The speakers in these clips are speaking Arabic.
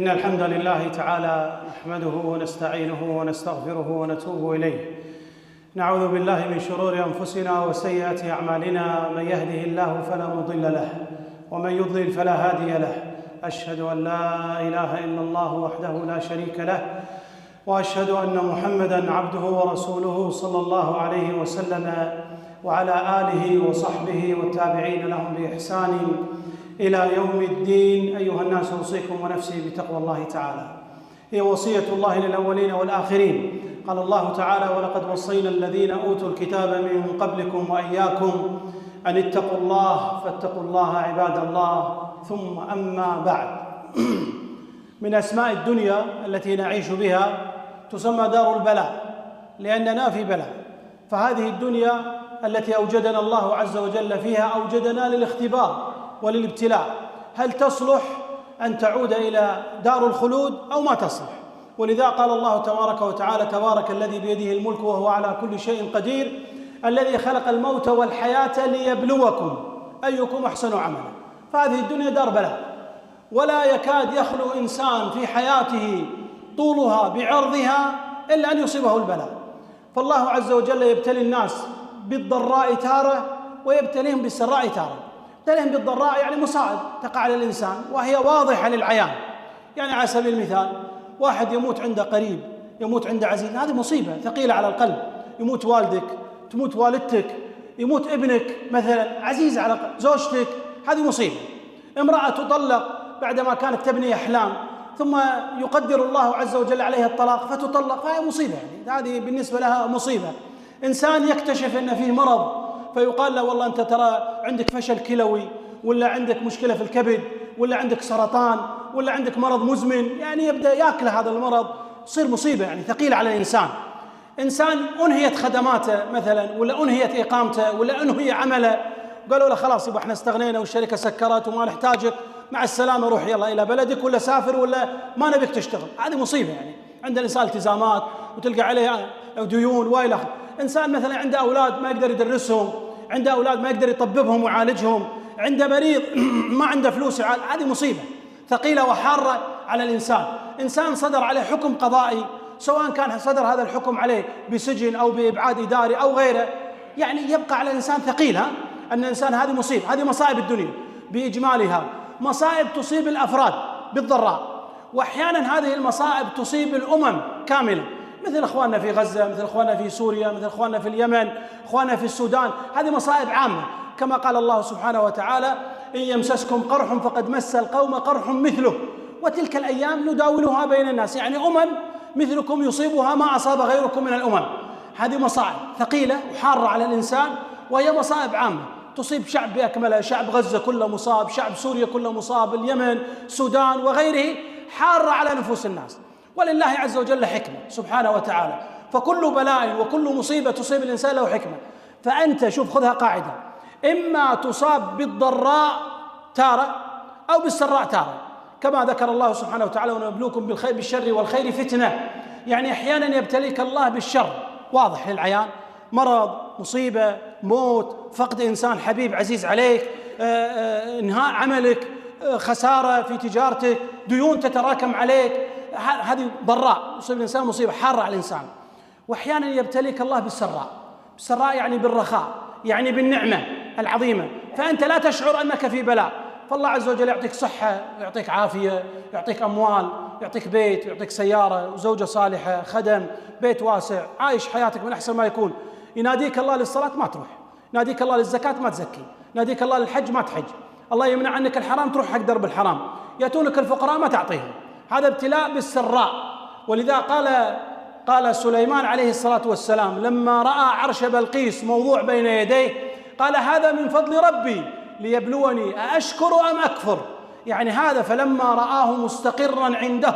إن الحمد لله تعالى نحمده ونستعينه ونستغفره ونتوب إليه. نعوذ بالله من شرور أنفسنا وسيئات أعمالنا، من يهده الله فلا مضل له ومن يضلل فلا هادي له. أشهد أن لا إله إلا الله وحده لا شريك له، وأشهد أن محمدًا عبده ورسوله صلى الله عليه وسلم وعلى آله وصحبه والتابعين لهم بإحسان إلى يوم الدين. أيها الناس، أوصيكم ونفسي بتقوى الله تعالى، هي وصية الله للأولين والآخرين. قال الله تعالى: ولقد وصينا الذين أوتوا الكتاب من قبلكم وإياكم أن اتقوا الله فاتقوا الله عباد الله. ثم أما بعد، من أسماء الدنيا التي نعيش بها تسمى دار البلاء، لأننا في بلاء. فهذه الدنيا التي أوجدنا الله عز وجل فيها أوجدنا للاختبار وللابتلاء. هل تصلح أن تعود إلى دار الخلود أو ما تصلح؟ ولذا قال الله تبارك وتعالى: تبارك الذي بيده الملك وهو على كل شيء قدير، الذي خلق الموت والحياة ليبلوكم أيكم أحسن عملا. فهذه الدنيا دار بلاء، ولا يكاد يخلو إنسان في حياته طولها بعرضها إلا أن يصيبه البلاء. فالله عز وجل يبتلي الناس بالضراء تارة ويبتليهم بالسراء تارة. يبتليهم بالضراء يعني مصائب تقع على الإنسان وهي واضحة للعيان. يعني على سبيل المثال، واحد يموت عنده قريب، يموت عنده عزيز، هذه مصيبة ثقيلة على القلب. يموت والدك، تموت والدتك، يموت ابنك مثلا عزيز على قلب، زوجتك، هذه مصيبة. امرأة تطلق بعدما كانت تبني أحلام، ثم يقدر الله عز وجل عليها الطلاق فتطلق، فهي مصيبة. يعني هذه بالنسبة لها مصيبة. إنسان يكتشف أن فيه مرض فيقال له: والله أنت ترى عندك فشل كلوي، ولا عندك مشكلة في الكبد، ولا عندك سرطان، ولا عندك مرض مزمن. يعني يبدأ يأكل هذا المرض، تصير مصيبة يعني ثقيلة على الإنسان. إنسان أنهيت خدماته مثلا، ولا أنهيت إقامته، ولا أنهي عمله، قالوا له: خلاص يبقى احنا استغنينا والشركة سكرت وما نحتاجك، مع السلامة، روح يلا إلى بلدك، ولا سافر، ولا ما نبيك تشتغل. هذه مصيبة. يعني عند الإنسان التزامات وتلقى عليه ديون وإلى آخره. إنسان مثلا عنده أولاد ما يقدر يدرسهم، عنده أولاد ما يقدر يطببهم ويعالجهم، عنده مريض ما عنده فلوس يعالج. هذه مصيبة ثقيلة وحارة على الإنسان. إنسان صدر عليه حكم قضائي، سواء كان صدر هذا الحكم عليه بسجن أو بإبعاد إداري أو غيره، يعني يبقى على الإنسان ثقيل. أن الإنسان هذه مصيبة. هذه مصائب الدنيا بإجمالها، مصائب تصيب الأفراد بالضراء، وأحيانا هذه المصائب تصيب الأمم كاملة، مثل إخواننا في غزة، مثل إخواننا في سوريا، مثل إخواننا في اليمن، إخواننا في السودان. هذه مصائب عامة، كما قال الله سبحانه وتعالى: إن يمسسكم قرح فقد مس القوم قرح مثله وتلك الأيام نداولها بين الناس. يعني مثلكم يصيبها ما أصاب غيركم من الأمم. هذه مصائب ثقيلة وحارة على الإنسان، وهي مصائب عامة تصيب شعب بأكمله. شعب غزة كله مصاب، شعب سوريا كله مصاب، اليمن، السودان وغيره، حارة على نفوس الناس. ولله عز وجل حكمة سبحانه وتعالى. فكل بلاء وكل مصيبة تصيب الإنسان له حكمة. فأنت شوف، خذها قاعدة: إما تصاب بالضراء تارة أو بالسراء تارة، كما ذكر الله سبحانه وتعالى: ونبلوكم بالشر والخير فتنة. يعني أحيانا يبتليك الله بالشر واضح للعيان، مرض، مصيبة، موت، فقد إنسان حبيب عزيز عليك، انهاء عملك، خسارة في تجارتك، ديون تتراكم عليك. هذه ضراء يصيب الإنسان، مصيبة حارة على الإنسان. وأحيانا يبتليك الله بالسراء يعني بالرخاء، يعني بالنعمة العظيمة، فأنت لا تشعر أنك في بلاء. فالله عز وجل يعطيك صحة، يعطيك عافية، يعطيك أموال، يعطيك بيت، يعطيك سيارة وزوجة صالحة، خدم، بيت واسع، عايش حياتك من أحسن ما يكون. يناديك الله للصلاة ما تروح، يناديك الله للزكاة ما تزكي، يناديك الله للحج ما تحج، الله يمنع عنك الحرام تروح حق درب الحرام، يأتونك الفقراء ما تعطيهم. هذا ابتلاء بالسراء. ولذا قال سليمان عليه الصلاة والسلام لما رأى عرش بلقيس موضوع بين يديه، قال: هذا من فضل ربي ليبلوني أأشكر أم أكفر. يعني هذا، فلما رآه مستقرا عنده،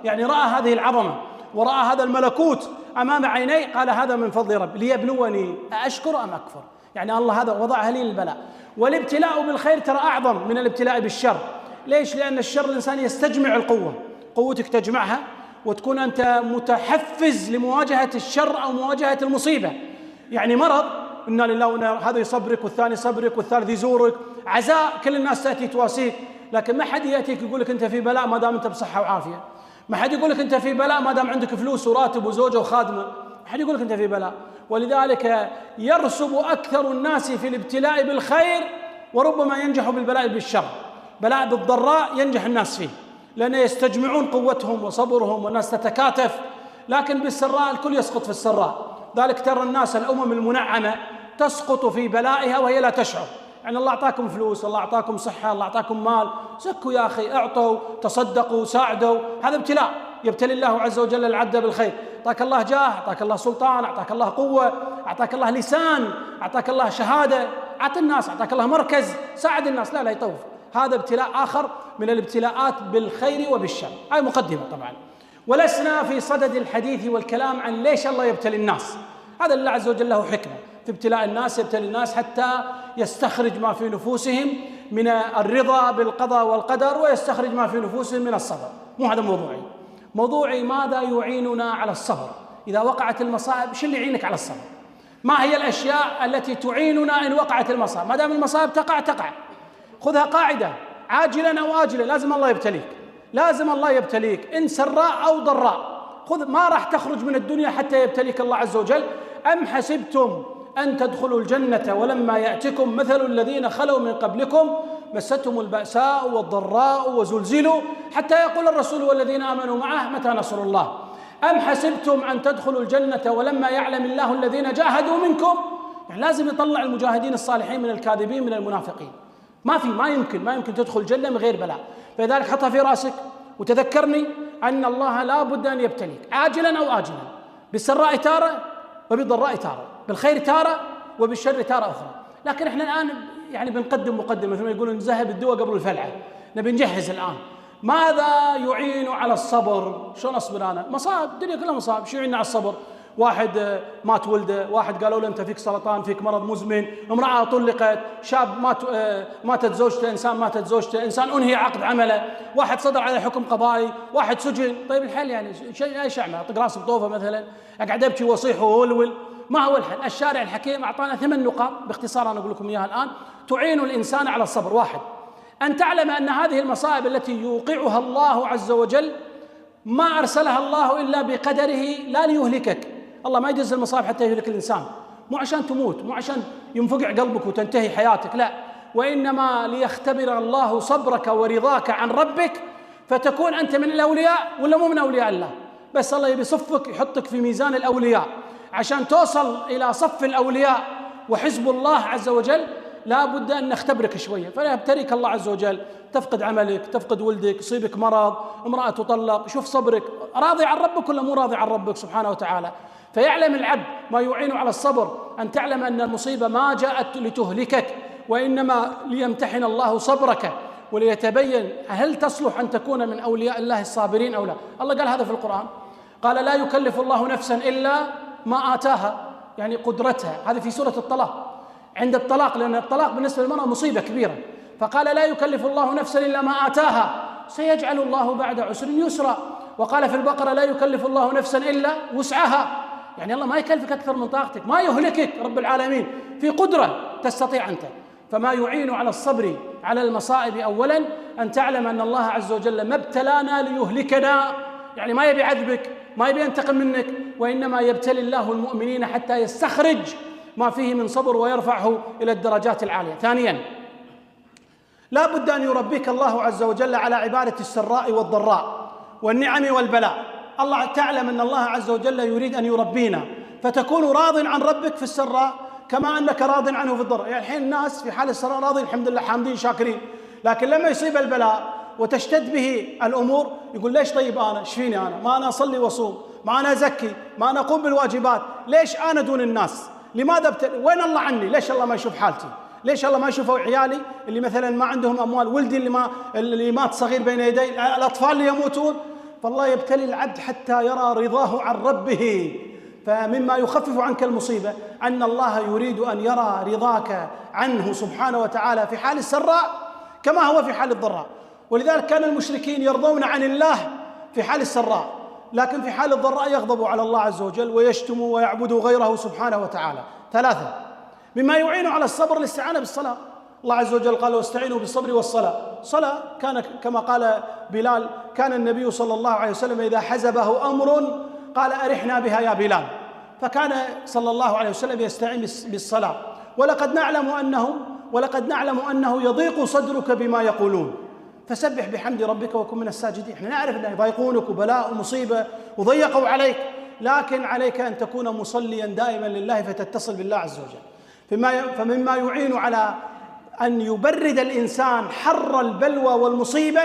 يعني رأى هذه العظمة ورأى هذا الملكوت أمام عينيه، قال: هذا من فضل ربي ليبلوني أأشكر أم أكفر. يعني الله هذا وضعها لي للبلاء. والابتلاء بالخير ترى أعظم من الابتلاء بالشر. ليش؟ لأن الشر الإنسان يستجمع القوة، قوتك تجمعها وتكون أنت متحفز لمواجهة الشر أو مواجهة المصيبة. يعني مرض، إنا لله وإنا، هذا يصبرك والثاني يصبرك والثالث يزورك، عزاء كل الناس تأتي تواسيك، لكن ما حد يأتيك يقول لك أنت في بلاء ما دام أنت بصحة وعافية، ما حد يقول لك أنت في بلاء ما دام عندك فلوس وراتب وزوجة وخادمة، ما حد يقول لك أنت في بلاء. ولذلك يرسب أكثر الناس في الابتلاء بالخير، وربما ينجح بالبلاء بالشر. بلاء بالضراء ينجح الناس فيه، لأن يستجمعون قوتهم وصبرهم والناس تتكاتف، لكن بالسراء الكل يسقط في السراء. ذلك ترى الناس الأمم المنعمة تسقط في بلائها وهي لا تشعر. يعني الله أعطاكم فلوس، الله أعطاكم صحة، الله أعطاكم مال، زكوا يا أخي، أعطوا، تصدقوا، ساعدوا، هذا ابتلاء يبتلي الله عز وجل العبد بالخير. أعطاك الله جاه، أعطاك الله سلطان، أعطاك الله قوة، أعطاك الله لسان، أعطاك الله شهادة، أعطى الناس، أعطاك الله مركز، ساعد الناس، لا يطوف. هذا ابتلاء آخر من الابتلاءات بالخير وبالشر. هاي مقدمة طبعا، ولسنا في صدد الحديث والكلام عن ليش الله يبتلي الناس. هذا الله عز وجل له حكمة في ابتلاء الناس، يبتلي الناس حتى يستخرج ما في نفوسهم من الرضا بالقضاء والقدر، ويستخرج ما في نفوسهم من الصبر. مو هذا موضوعي. موضوعي ماذا يعيننا على الصبر إذا وقعت المصائب. شو اللي يعينك على الصبر؟ ما هي الأشياء التي تعيننا إن وقعت المصائب؟ ما دام المصائب تقع تقع، خذها قاعدة، عاجلا أو آجلا لازم الله يبتليك، لازم الله يبتليك إن سراء أو ضراء. خذ، ما راح تخرج من الدنيا حتى يبتليك الله عز وجل. أم حسبتم أن تدخلوا الجنة ولما يأتكم مثل الذين خلوا من قبلكم مستهم البأساء والضراء وزلزلوا حتى يقول الرسول والذين آمنوا معه متى نصر الله. أم حسبتم أن تدخلوا الجنة ولما يعلم الله الذين جاهدوا منكم. يعني لازم يطلع المجاهدين الصالحين من الكاذبين من المنافقين. ما يمكن تدخل الجنة من غير بلاء. فلذلك حطها في راسك وتذكرني أن الله لا بد أن يبتليك عاجلا أو آجلا، بالسراء تارة وبالضراء تارة، بالخير تارة وبالشر تارة أخرى. لكن احنا الآن يعني بنقدم مقدمة مثل ما يقولون نذهب الدواء قبل الفلعة، نبي نجهز الآن. ماذا يعين على الصبر؟ شلون أصبر أنا؟ مصائب، الدنيا كلها مصائب. شو يعين على الصبر؟ واحد مات ولده، واحد قالوا له أنت فيك سرطان، فيك مرض مزمن، امرأة طلقت، شاب ماتت زوجته، إنسان ماتت زوجته، إنسان أنهي عقد عمله، واحد صدر عليه حكم قضائي، واحد سجن. طيب الحل يعني ايش أعمل؟ أطق راسي بطوفة مثلا، أقعد أبكي وأصيح وأولول؟ ما هو الحل؟ الشارع الحكيم أعطانا 8 نقاط باختصار أنا أقول لكم إياها الآن تعين الإنسان على الصبر. واحد، أن تعلم أن هذه المصائب التي يوقعها الله عز وجل ما أرسلها الله إلا بقدره، لا ليهلكك. الله ما يجزل المصائب حتى يهلك الإنسان، مو عشان تموت، مو عشان ينفقع قلبك وتنتهي حياتك، لا، وإنما ليختبر الله صبرك ورضاك عن ربك، فتكون أنت من الأولياء ولا مو من أولياء الله. بس الله يبي يصفك، يحطك في ميزان الأولياء عشان توصل إلى صف الأولياء وحزب الله عز وجل. لا بد أن نختبرك شوية، فيبتليك الله عز وجل، تفقد عملك، تفقد ولدك، يصيبك مرض، امرأة تطلق، شوف صبرك، راضي عن ربك ولا مو راضي عن ربك سبحانه وتعالى. فيعلم العبد ما يعين على الصبر، أن تعلم أن المصيبة ما جاءت لتهلكك، وإنما ليمتحن الله صبرك وليتبين هل تصلح أن تكون من أولياء الله الصابرين أو لا. الله قال هذا في القرآن، قال لا يكلف الله نفسا إلا ما آتاها، يعني قدرتها. هذه في سورة الطلاق، عند الطلاق، لأن الطلاق بالنسبة للمرأة مصيبة كبيرة، فقال لا يكلف الله نفسا إلا ما آتاها سيجعل الله بعد عسر يسرا. وقال في البقرة لا يكلف الله نفسا إلا وسعها، يعني الله ما يكلفك أكثر من طاقتك، ما يهلكك رب العالمين، في قدرة تستطيع أنت. فما يعين على الصبر على المصائب أولا أن تعلم أن الله عز وجل ما ابتلانا ليهلكنا، يعني ما يبي يعذبك، ما يبي ينتقم منك، وإنما يبتلي الله المؤمنين حتى يستخرج ما فيه من صبر ويرفعه إلى الدرجات العالية. ثانيا، لا بد أن يربيك الله عز وجل على عبادة السراء والضراء والنعم والبلاء. الله تعلم أن الله عز وجل يريد أن يربينا، فتكون راض عن ربك في السراء كما أنك راض عنه في الضراء. يعني الحين الناس في حال السراء راضين الحمد لله حامدين شاكرين، لكن لما يصيب البلاء وتشتد به الأمور يقول ليش طيب أنا ايش فيني أنا؟ ما أنا أصلي وأصوم، ما أنا أزكي، ما أنا أقوم بالواجبات، ليش أنا دون الناس؟ لماذا وين الله عني؟ ليش الله ما يشوف حالتي؟ ليش الله ما يشوفوا عيالي اللي مثلا ما عندهم أموال، ولدي اللي مات صغير بين يدي، الأطفال اللي يموتون؟ فالله يبتلي العبد حتى يرى رضاه عن ربه. فمما يخفف عنك المصيبة أن الله يريد أن يرى رضاك عنه سبحانه وتعالى في حال السراء كما هو في حال الضراء. ولذلك كان المشركين يرضون عن الله في حال السراء، لكن في حال الضراء يغضبوا على الله عز وجل ويشتموا ويعبدوا غيره سبحانه وتعالى. ثلاثة، مما يعين على الصبر الاستعانة بالصلاة. الله عز وجل قال واستعينوا بالصبر والصلاة. صلاة كان كما قال بلال كان النبي صلى الله عليه وسلم إذا حزبه أمر قال أرحنا بها يا بلال، فكان صلى الله عليه وسلم يستعين بالصلاة. ولقد نعلم أنه يضيق صدرك بما يقولون فسبح بحمد ربك وكن من الساجدين. احنا نعرف أنه يضايقونك وبلاء ومصيبة وضيقوا عليك، لكن عليك أن تكون مصليا دائما لله فتتصل بالله عز وجل. فمما يعين على أن يبرد الإنسان حر البلوى والمصيبة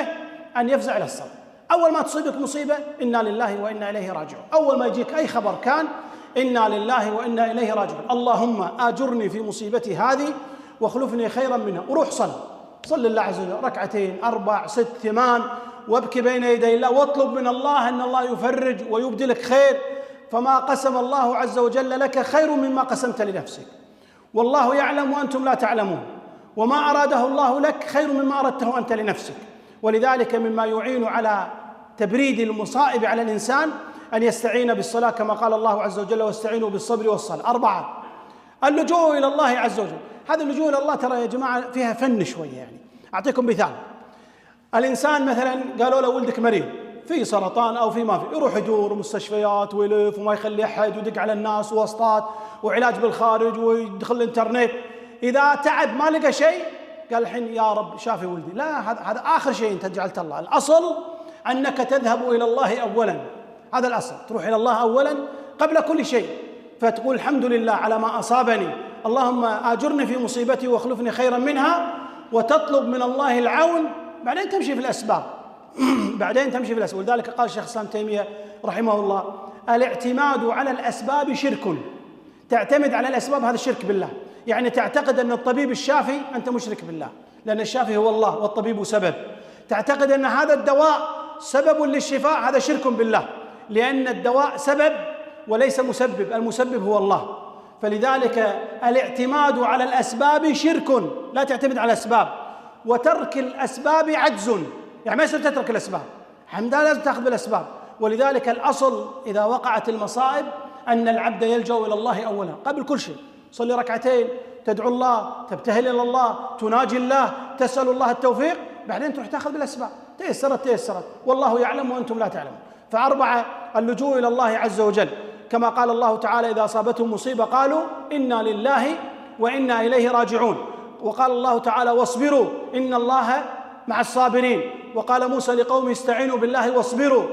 أن يفزع إلى الصلاة. أول ما تصيبك مصيبة إنا لله وإنا إليه راجعون، أول ما يجيك أي خبر كان إنا لله وإنا إليه راجعون، اللهم آجرني في مصيبتي هذه واخلفني خيرا منها. وروح صل الله عز وجل 2 4 6 8 وابكي بين يدي الله واطلب من الله أن الله يفرج ويبدلك خير، فما قسم الله عز وجل لك خير مما قسمت لنفسك، والله يعلم وأنتم لا تعلمون، وما أراده الله لك خير مما أردته أنت لنفسك. ولذلك مما يعين على تبريد المصائب على الإنسان أن يستعين بالصلاة كما قال الله عز وجل واستعينوا بالصبر والصلاة. 4 اللجوء إلى الله عز وجل. هذا اللجوء إلى الله ترى يا جماعة فيها فن شوية. يعني أعطيكم مثال، الإنسان مثلا قالوا له ولدك مريض في سرطان أو في ما في، يروح يدور مستشفيات ويلف وما يخلي أحد ويدق على الناس وواسطات وعلاج بالخارج ويدخل الإنترنت. إذا تعب ما لقى شيء قال الحين يا رب شافي ولدي. لا، هذا آخر شيء أنت جعلت الله. الأصل أنك تذهب إلى الله أولا، هذا الأصل، تروح إلى الله أولا قبل كل شيء، فتقول الحمد لله على ما أصابني، اللهم آجرني في مصيبتي واخلفني خيرا منها، وتطلب من الله العون، بعدين تمشي في الأسباب ولذلك قال الشيخ الإسلام تيمية رحمه الله الاعتماد على الأسباب شرك. تعتمد على الأسباب هذا الشرك بالله، يعني تعتقد أن الطبيب الشافي أنت مشرك بالله، لأن الشافي هو الله والطبيب سبب. تعتقد أن هذا الدواء سبب للشفاء، هذا شرك بالله، لأن الدواء سبب وليس مسبب، المسبب هو الله. فلذلك الاعتماد على الأسباب شرك، لا تعتمد على الأسباب، وترك الأسباب عجز، يعني ما يصير تترك الأسباب، حمدا لازم تأخذ بالأسباب. ولذلك الأصل إذا وقعت المصائب أن العبد يلجأ إلى الله أولا قبل كل شيء. صلي 2 تدعو الله، تبتهل إلى الله، تناجي الله، تسأل الله التوفيق، بعدين تروح تأخذ بالأسباب. تيسرت والله يعلم وأنتم لا تعلمون. 4 اللجوء إلى الله عز وجل، كما قال الله تعالى إذا أصابتهم مصيبة قالوا إنا لله وإنا إليه راجعون. وقال الله تعالى واصبروا إن الله مع الصابرين. وقال موسى لقومه استعينوا بالله واصبروا.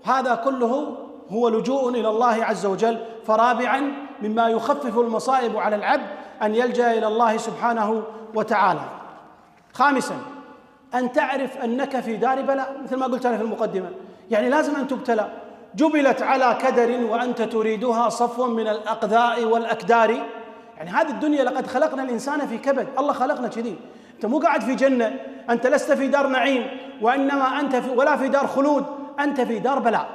هذا كله هو لجوء إلى الله عز وجل. 4 مما يخفف المصائب على العبد أن يلجأ إلى الله سبحانه وتعالى. 5 أن تعرف أنك في دار بلاء، مثل ما قلت أنا في المقدمة، يعني لازم أن تبتلى. جبلت على كدر وأنت تريدها صفوا من الأقذاء والأكدار. يعني هذه الدنيا لقد خلقنا الإنسان في كبد، الله خلقنا كذي. أنت مو قاعد في جنة، أنت لست في دار نعيم، وإنما أنت ولا في دار خلود، أنت في دار بلاء.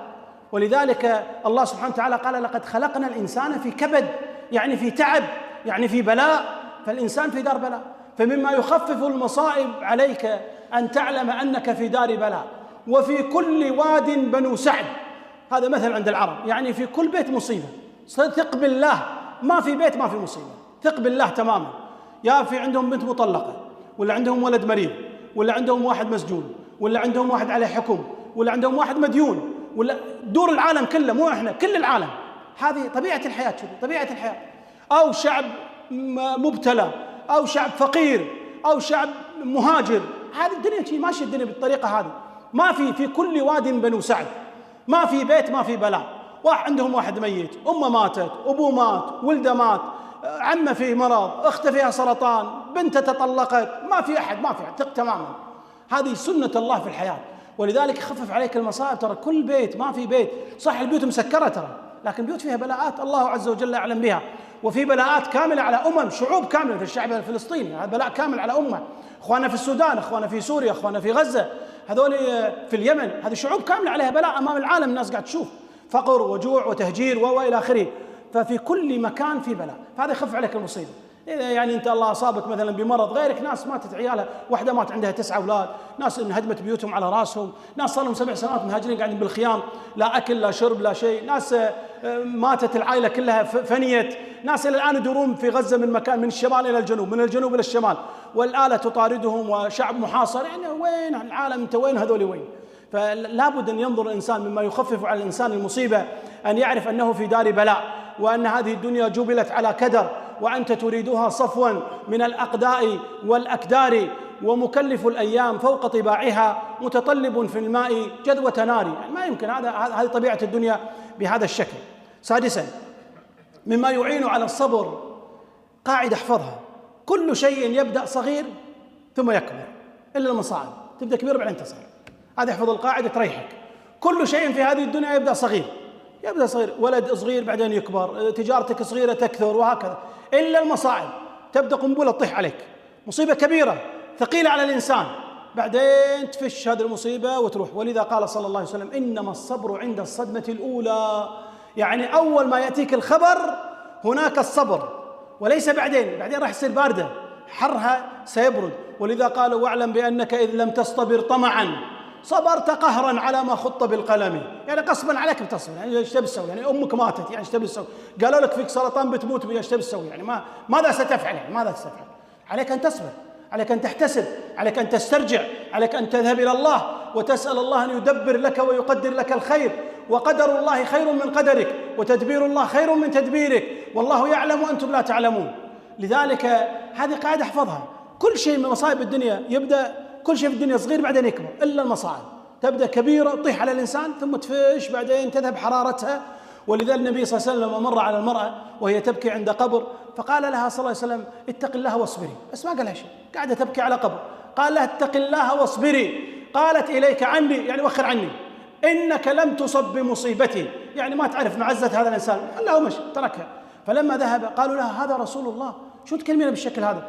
ولذلك الله سبحانه وتعالى قال لقد خلقنا الإنسان في كبد، يعني في تعب، يعني في بلاء، فالإنسان في دار بلاء. فمما يخفف المصائب عليك أن تعلم أنك في دار بلاء. وفي كل واد بنو سعد، هذا مثل عند العرب، يعني في كل بيت مصيبة. ثق بالله، ما في بيت ما في مصيبة، ثق بالله تماما. يا في عندهم بنت مطلقة، ولا عندهم ولد مريض، ولا عندهم واحد مسجون، ولا عندهم واحد عليه حكم، ولا عندهم واحد مديون، ولا دور العالم كله، مو احنا، كل العالم. هذه طبيعة الحياة، طبيعة الحياة. أو شعب مبتلى، أو شعب فقير، أو شعب مهاجر. هذه الدنيا ماشية الدنيا بالطريقة هذه. ما في كل واد بنو سعد، ما في بيت ما في بلاء. عندهم واحد ميت، أمه ماتت، أبوه مات، ولده مات، عمه فيه مرض، أخته فيها سرطان، بنته تطلقت، ما في أحد ثق تماما. هذه سنة الله في الحياة. ولذلك يخفف عليك المصائب. ترى كل بيت، ما في بيت، صح البيوت مسكرة ترى، لكن بيوت فيها بلاءات الله عز وجل أعلم بها. وفي بلاءات كاملة على شعوب كاملة، في الشعب الفلسطيني هذا بلاء كامل على أمة. إخواننا في السودان، إخواننا في سوريا، إخواننا في غزة، هذول في اليمن، هذه شعوب كاملة عليها بلاء أمام العالم، الناس قاعد تشوف فقر وجوع وتهجير وإلى آخره. ففي كل مكان في بلاء، فهذا يخفف عليك المصيبة. إذا يعني أنت الله أصابك مثلا بمرض، غيرك ناس ماتت عيالها، واحدة مات عندها 9 أولاد، ناس انهدمت بيوتهم على راسهم، ناس صار لهم 7 سنوات مهاجرين قاعدين بالخيام، لا أكل لا شرب لا شيء، ناس ماتت العائلة كلها فنيت، ناس إلى الآن يدورون في غزة من مكان، من الشمال إلى الجنوب، من الجنوب إلى الشمال، والآلة تطاردهم وشعب محاصر. يعني وين العالم؟ أنت وين هذول وين؟ فلا بد أن ينظر الإنسان مما يخفف على الإنسان المصيبة، أن يعرف أنه في دار بلاء، وأن هذه الدنيا جبلت على كدر، وأنت تريدها صفوا من الأقداء والأكدار، ومكلف الأيام فوق طباعها، متطلب في الماء جذوة نار. يعني ما يمكن، هذه طبيعة الدنيا بهذا الشكل. سادسا، مما يعين على الصبر قاعدة احفظها: كل شيء يبدأ صغير ثم يكبر إلا المصاعب، تبدأ كبير بعدين تصغر. هذه احفظ القاعدة تريحك. كل شيء في هذه الدنيا يبدأ صغير، يبدأ صغير، ولد صغير بعدين يكبر، تجارتك صغيرة تكثر، وهكذا، إلا المصاعب. تبدأ قنبلة تطيح عليك، مصيبة كبيرة ثقيلة على الإنسان، بعدين تفش هذه المصيبة وتروح. ولذا قال صلى الله عليه وسلم: إنما الصبر عند الصدمة الأولى. يعني أول ما يأتيك الخبر هناك الصبر، وليس بعدين راح يصير باردة، حرها سيبرد. ولذا قالوا: واعلم بأنك إذ لم تصطبر طمعا صبرت قهرا على ما خط بالقلم. يعني قصبا عليك بتصبر، يعني ايش تبي تسوي؟ يعني امك ماتت، يعني ايش تبي تسوي؟ قالوا لك فيك سرطان بتموت، ايش تبي تسوي؟ يعني ماذا ستفعل؟ يعني ماذا ستفعل؟ عليك ان تصبر، عليك ان تحتسب، عليك ان تسترجع، عليك ان تذهب الى الله وتسال الله ان يدبر لك ويقدر لك الخير. وقدر الله خير من قدرك، وتدبير الله خير من تدبيرك، والله يعلم وانتم لا تعلمون. لذلك هذه قاعده احفظها: كل شيء من مصائب الدنيا يبدا، كل شيء في الدنيا صغير بعدين يكبر، إلا المصاعب تبدأ كبيرة تطيح على الإنسان ثم تفش، بعدين تذهب حرارتها. ولذلك النبي صلى الله عليه وسلم مر على المرأة وهي تبكي عند قبر، فقال لها صلى الله عليه وسلم: اتق الله واصبري. بس ما قال لها شيء، قاعدة تبكي على قبر، قال لها: اتق الله واصبري. قالت: إليك عني، يعني وخر عني، إنك لم تصب بمصيبتي، يعني ما تعرف معزة هذا الإنسان. قال له مشي، تركها. فلما ذهب قالوا لها: هذا رسول الله، شو تكلمين بالشكل هذا؟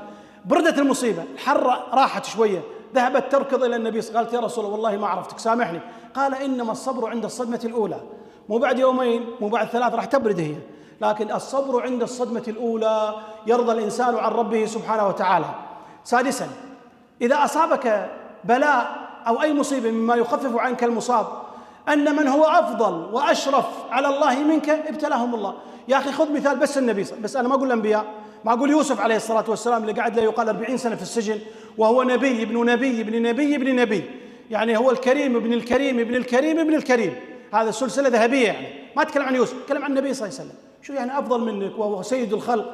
بردت المصيبة، الحرة راحت شوية، ذهبت تركض إلى النبي، قالت: يا رسول الله والله ما عرفتك، سامحني. قال: إنما الصبر عند الصدمة الأولى، مو بعد يومين مو بعد 3 راح تبرد هي، لكن الصبر عند الصدمة الأولى يرضى الإنسان عن ربه سبحانه وتعالى. سادسا، إذا أصابك بلاء أو أي مصيبة مما يخفف عنك المصاب، أن من هو أفضل وأشرف على الله منك ابتلاهم الله. يا أخي خذ مثال بس النبي، بس أنا ما أقول الأنبياء، ما أقول يوسف عليه الصلاة والسلام اللي قعد له يقال 40 سنة في السجن، وهو نبي ابن نبي ابن نبي ابن نبي، يعني هو الكريم ابن الكريم ابن الكريم ابن الكريم، هذا سلسلة ذهبية. يعني ما أتكلم عن يوسف، أتكلم عن النبي صلى الله عليه وسلم. شو يعني أفضل منك وهو سيد الخلق؟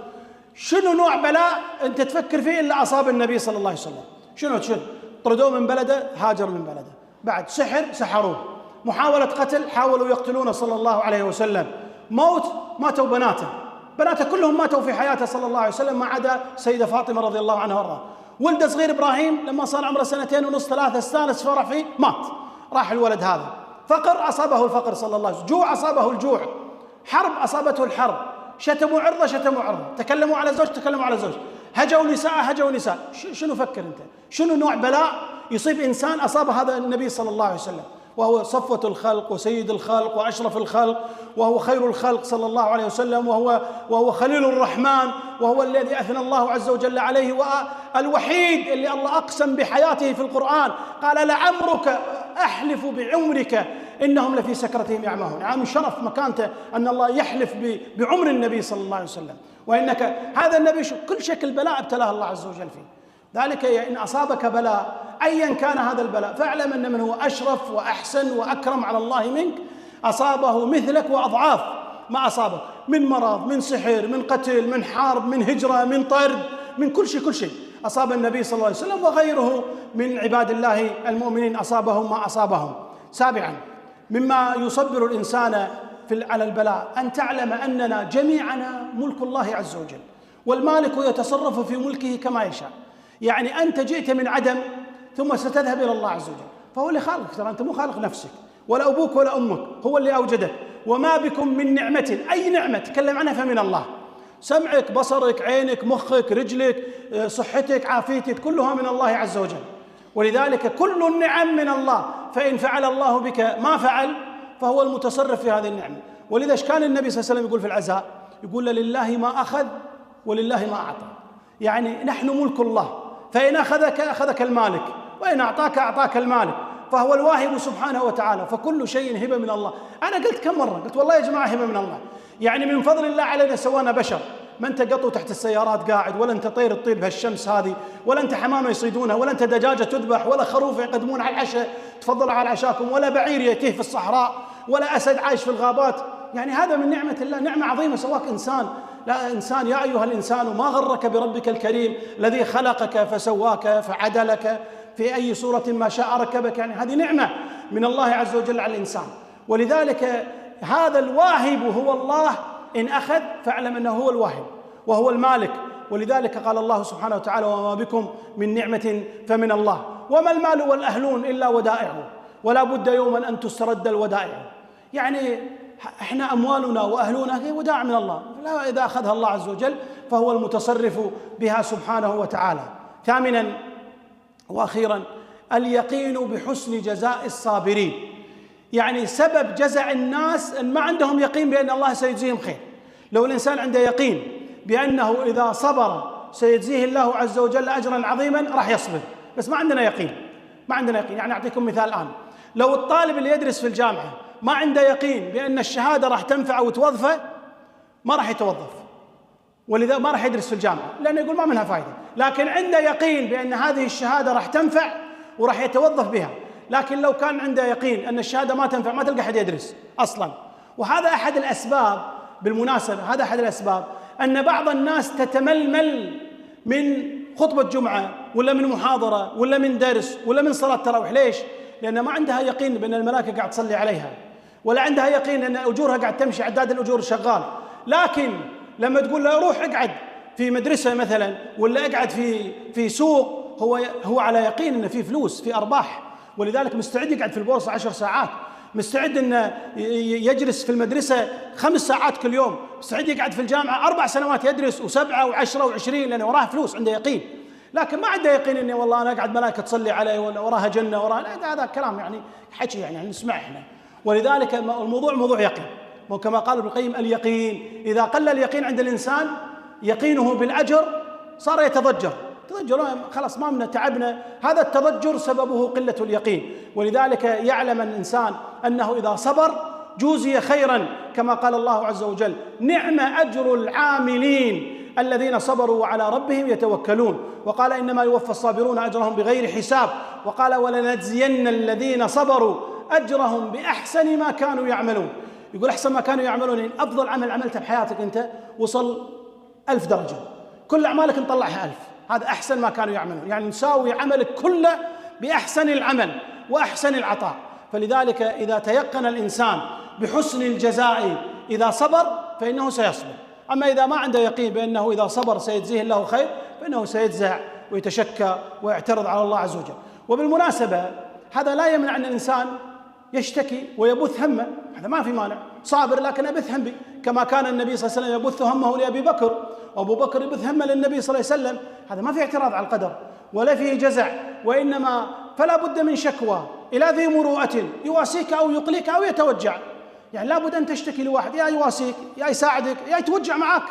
شنو نوع بلاء أنت تفكر فيه إلا أصاب النبي صلى الله عليه وسلم؟ شنو طردوه من بلده، هاجر من بلده، بعد سحر سحروه، محاولة قتل حاولوا يقتلونه صلى الله عليه وسلم، موت ماتوا بناته كلهم ماتوا في حياته صلى الله عليه وسلم، ما عدا سيدة فاطمة رضي الله عنها وارضاها. ولد صغير إبراهيم لما صار عمره 2 ونص 3 استانس فرح فيه، مات، راح الولد هذا. فقر أصابه الفقر صلى الله عليه وسلم، جوع أصابه الجوع، حرب أصابته الحرب، شتموا عرضه، تكلموا على زوج، تكلموا على زوج، هجوا نساء. شنو فكر أنت؟ شنو نوع بلاء يصيب إنسان أصاب هذا النبي صلى الله عليه وسلم، وهو صفوة الخلق وسيد الخلق وأشرف الخلق، وهو خير الخلق صلى الله عليه وسلم، وهو خليل الرحمن، وهو الذي أثنى الله عز وجل عليه، والوحيد اللي الله أقسم بحياته في القرآن، قال: لعمرك أحلف بعمرك إنهم لفي سكرتهم يعمهون. يعني من شرف مكانته أن الله يحلف بعمر النبي صلى الله عليه وسلم، وإنك هذا النبي كل شكل بلاء ابتلاه الله عز وجل فيه. ذلك إن أصابك بلاء أيا كان هذا البلاء، فاعلم أن من هو أشرف وأحسن وأكرم على الله منك أصابه مثلك وأضعاف ما أصابك، من مرض، من سحر، من قتل، من حرب، من هجرة، من طرد، من كل شيء أصاب النبي صلى الله عليه وسلم وغيره من عباد الله المؤمنين أصابهم ما أصابهم. سابعا، مما يصبر الإنسان على البلاء أن تعلم أننا جميعنا ملك الله عز وجل، والمالك يتصرف في ملكه كما يشاء. يعني أنت جئت من عدم ثم ستذهب إلى الله عز وجل، فهو اللي خالقك، ترى أنت مو خالق نفسك ولا أبوك ولا أمك، هو اللي أوجدك. وما بكم من نعمة، أي نعمة تكلم عنها فمن الله، سمعك، بصرك، عينك، مخك، رجلك، صحتك، عافيتك، كلها من الله عز وجل. ولذلك كل النعم من الله، فإن فعل الله بك ما فعل فهو المتصرف في هذه النعمة. ولذا كان النبي صلى الله عليه وسلم يقول في العزاء، يقول: لله ما أخذ ولله ما أعطى. يعني نحن ملك الله، فإن أخذك أخذك المالك، وإن أعطاك أعطاك المالك، فهو الواهب سبحانه وتعالى، فكل شيء هبة من الله. أنا قلت كم مرة، قلت والله يا جماعة هبة من الله، يعني من فضل الله علينا سوانا بشر، ما أنت قطو تحت السيارات قاعد، ولا أنت طير تطير بهالشمس هذه، ولا أنت حمامة يصيدونها، ولا أنت دجاجة تذبح، ولا خروف يقدمون على العشاء تفضلوا على عشاكم، ولا بعير يتيه في الصحراء، ولا أسد عايش في الغابات. يعني هذا من نعمة الله، نعمة عظيمة سواك إنسان لا إنسان. يا أيها الإنسان ما غرك بربك الكريم الذي خلقك فسواك فعدلك في أي صورة ما شاء ركبك. يعني هذه نعمة من الله عز وجل على الإنسان، ولذلك هذا الواهب هو الله. إن أخذ فاعلم أنه هو الواهب وهو المالك. ولذلك قال الله سبحانه وتعالى: وما بكم من نعمة فمن الله. وما المال والأهلون إلا ودائعه، ولا بد يوما أن تسترد الودائع. يعني احنا أموالنا وأهلنا هي ودائع من الله، إذا أخذها الله عز وجل فهو المتصرف بها سبحانه وتعالى. ثامنا وأخيرا اليقين بحسن جزاء الصابرين. يعني سبب جزع الناس أن ما عندهم يقين بأن الله سيجزيهم خير. لو الإنسان عنده يقين بأنه إذا صبر سيجزيه الله عز وجل أجرا عظيما راح يصبر، بس ما عندنا يقين، ما عندنا يقين. يعني أعطيكم مثال الآن، لو الطالب اللي يدرس في الجامعة ما عنده يقين بأن الشهادة راح تنفعه وتوظفه ما راح يتوظف، ولذا ما راح يدرس في الجامعة، لأنه يقول ما منها فائدة. لكن عنده يقين بأن هذه الشهادة راح تنفع وراح يتوظف بها. لكن لو كان عنده يقين أن الشهادة ما تنفع ما تلقى أحد يدرس أصلا. وهذا أحد الأسباب، بالمناسبة هذا أحد الأسباب أن بعض الناس تتململ من خطبة جمعة ولا من محاضرة ولا من درس ولا من صلاة تراويح. ليش؟ لأن ما عندها يقين بأن الملائكة قاعد تصلي عليها، ولا عندها يقين أن أجورها قاعد تمشي، عداد الأجور شغال. لكن لما تقول له روح اقعد في مدرسة مثلا ولا اقعد في سوق، هو على يقين أن في فلوس، في أرباح، ولذلك مستعد يقعد في البورصة 10 ساعات، مستعد أن يجلس في المدرسة 5 ساعات كل يوم، مستعد يقعد في الجامعة 4 سنوات يدرس و7 و10 و20، لأنه وراه فلوس، عنده يقين. لكن ما عنده يقين أني والله أنا أقعد ملائكة تصلي علي ولا وراها جنة وراها، لا، هذا كلام يعني حكي يعني نسمع إحنا. ولذلك الموضوع موضوع يقين، وكما قال ابن القيم: اليقين إذا قل اليقين عند الإنسان يقينه بالأجر صار يتضجر، خلاص ما منا تعبنا. هذا التضجر سببه قلة اليقين. ولذلك يعلم الإنسان أنه إذا صبر جوزي خيرا، كما قال الله عز وجل: نعم أجر العاملين الذين صبروا وعلى ربهم يتوكلون. وقال: إنما يوفى الصابرون أجرهم بغير حساب. وقال: ولنجزين الذين صبروا أجرهم بأحسن ما كانوا يعملون. يقول أحسن ما كانوا يعملون، إن أفضل عمل عملته بحياتك أنت وصل 1000 درجة، كل أعمالك نطلعها 1000، هذا أحسن ما كانوا يعملون. يعني نساوي عملك كله بأحسن العمل وأحسن العطاء. فلذلك إذا تيقن الإنسان بحسن الجزاء إذا صبر فإنه سيصبر. أما إذا ما عنده يقين بأنه إذا صبر سيجزيه الله خير فإنه سيجزع ويتشكى ويعترض على الله عز وجل. وبالمناسبة هذا لا يمنع أن الإنسان يشتكي ويبث همه، هذا ما في مانع، صابر لكن أبث همي، كما كان النبي صلى الله عليه وسلم يبث همه لأبي بكر، وأبو بكر يبث همه للنبي صلى الله عليه وسلم. هذا ما في اعتراض على القدر ولا فيه جزع، وإنما فلا بد من شكوى إلى ذي مروءة يواسيك أو يقليك أو يتوجع. يعني لا بد أن تشتكي لواحد، يا يواسيك يا يساعدك يا يتوجع معك.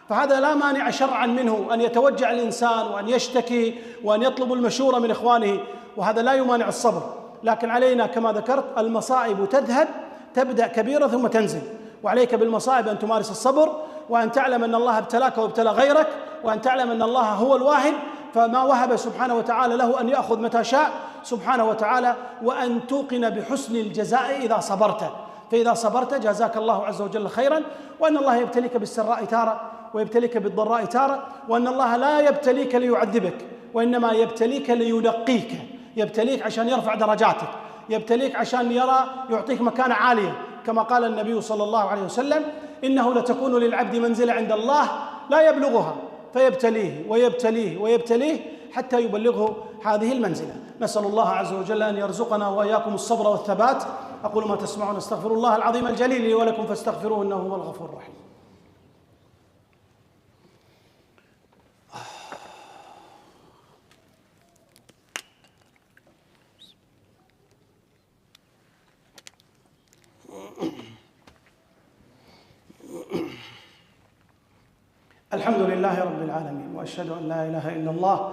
فهذا لا مانع شرعا منه أن يتوجع الإنسان وأن يشتكي وأن يطلب المشورة من إخوانه، وهذا لا يمانع الصبر. لكن علينا كما ذكرت المصائب تذهب، تبدأ كبيرة ثم تنزل، وعليك بالمصائب أن تمارس الصبر، وأن تعلم أن الله ابتلاك وابتلى غيرك، وأن تعلم أن الله هو الواهب، فما وهب سبحانه وتعالى له أن يأخذ متى شاء سبحانه وتعالى، وأن توقن بحسن الجزاء إذا صبرت. فإذا صبرت جزاك الله عز وجل خيرا، وأن الله يبتليك بالسراء تارة ويبتليك بالضراء تارة، وأن الله لا يبتليك ليعذبك، وإنما يبتليك لينقيك، يبتليك عشان يرفع درجاتك، يبتليك عشان يعطيك مكانة عالية، كما قال النبي صلى الله عليه وسلم: إنه لتكون للعبد منزلة عند الله لا يبلغها فيبتليه ويبتليه ويبتليه حتى يبلغه هذه المنزلة. نسأل الله عز وجل أن يرزقنا وإياكم الصبر والثبات. أقول ما تسمعون، أستغفر الله العظيم الجليل لي ولكم فاستغفروه إنه هو الغفور الرحيم. الحمد لله رب العالمين. وأشهد أن لا إله إلا الله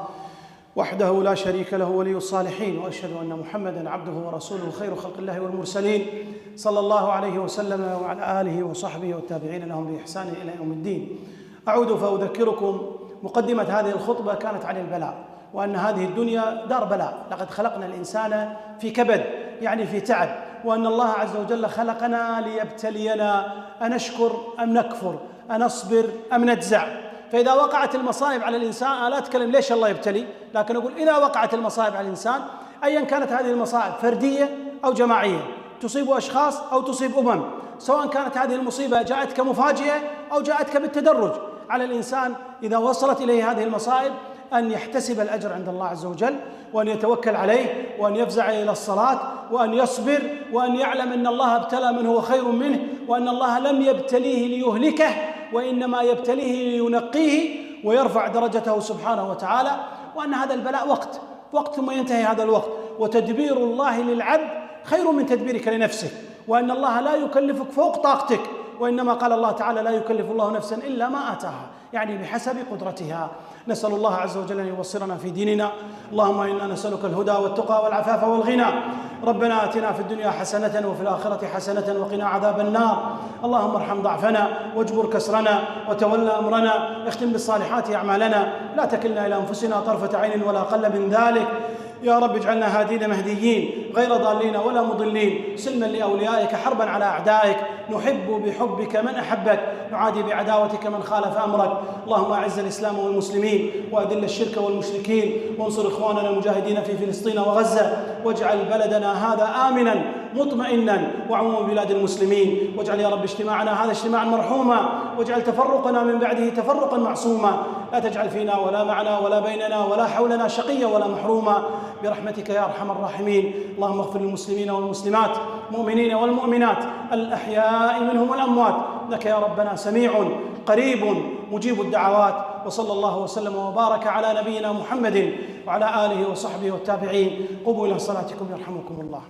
وحده لا شريك له ولي الصالحين، وأشهد أن محمدًا عبده ورسوله خير خلق الله والمرسلين، صلى الله عليه وسلم وعلى آله وصحبه والتابعين لهم بإحسان إلى يوم الدين. أعود فأذكركم مقدمة هذه الخطبة كانت عن البلاء، وأن هذه الدنيا دار بلاء. لقد خلقنا الإنسان في كبد، يعني في تعب، وأن الله عز وجل خلقنا ليبتلينا أنشكر أم نكفر، أنصبر أم نجزع. فإذا وقعت المصائب على الإنسان، أنا لا أتكلم ليش الله يبتلي، لكن أقول إذا وقعت المصائب على الإنسان أيا كانت هذه المصائب فردية أو جماعية، تصيب أشخاص أو تصيب سواء كانت هذه المصيبة جاءتك مفاجئة أو جاءتك بالتدرج، على الإنسان إذا وصلت إليه هذه المصائب أن يحتسب الأجر عند الله عز وجل، وأن يتوكل عليه، وأن يفزع إلى الصلاة، وأن يصبر، وأن يعلم أن الله ابتلى من هو خير منه، وأن الله لم يبتليه ليهلكه، وإنما يبتليه لينقيه ويرفع درجته سبحانه وتعالى، وأن هذا البلاء وقت ثم ينتهي هذا الوقت، وتدبير الله للعبد خير من تدبيرك لنفسك، وأن الله لا يكلفك فوق طاقتك، وإنما قال الله تعالى: لا يكلف الله نفسا إلا ما آتاها، يعني بحسب قدرتها. نسأل الله عز وجل أن يبصرنا في ديننا. اللهم إنا نسألك الهدى والتقى والعفاف والغنى. ربنا آتنا في الدنيا حسنة وفي الآخرة حسنة وقنا عذاب النار. اللهم ارحم ضعفنا واجبر كسرنا وتولى أمرنا، اختم بالصالحات أعمالنا، لا تكلنا إلى أنفسنا طرفة عين ولا أقل من ذلك. يا رب اجعلنا هادين مهديين غير ضالين ولا مضلين، سلما لأوليائك حربا على أعدائك، نحب بحبك من أحبك، نعادي بعداوتك من خالف أمرك. اللهم أعز الإسلام والمسلمين وأذل الشرك والمشركين، وانصر إخواننا المجاهدين في فلسطين وغزة، واجعل بلدنا هذا آمنا مطمئنا وعموم بلاد المسلمين. واجعل يا رب اجتماعنا هذا اجتماعا مرحوما، واجعل تفرقنا من بعده تفرقا معصوما. لا تجعل فينا ولا معنا ولا بيننا ولا حولنا شقيا ولا محروما، برحمتك يا أرحم الراحمين. اللهم اغفر للمسلمين والمسلمات، المؤمنين والمؤمنات، الأحياء منهم والأموات، إنك يا ربنا سميع قريب مجيب الدعوات. وصلى الله وسلم وبارك على نبينا محمد وعلى آله وصحبه والتابعين. قوموا إلى صلاتكم يرحمكم الله.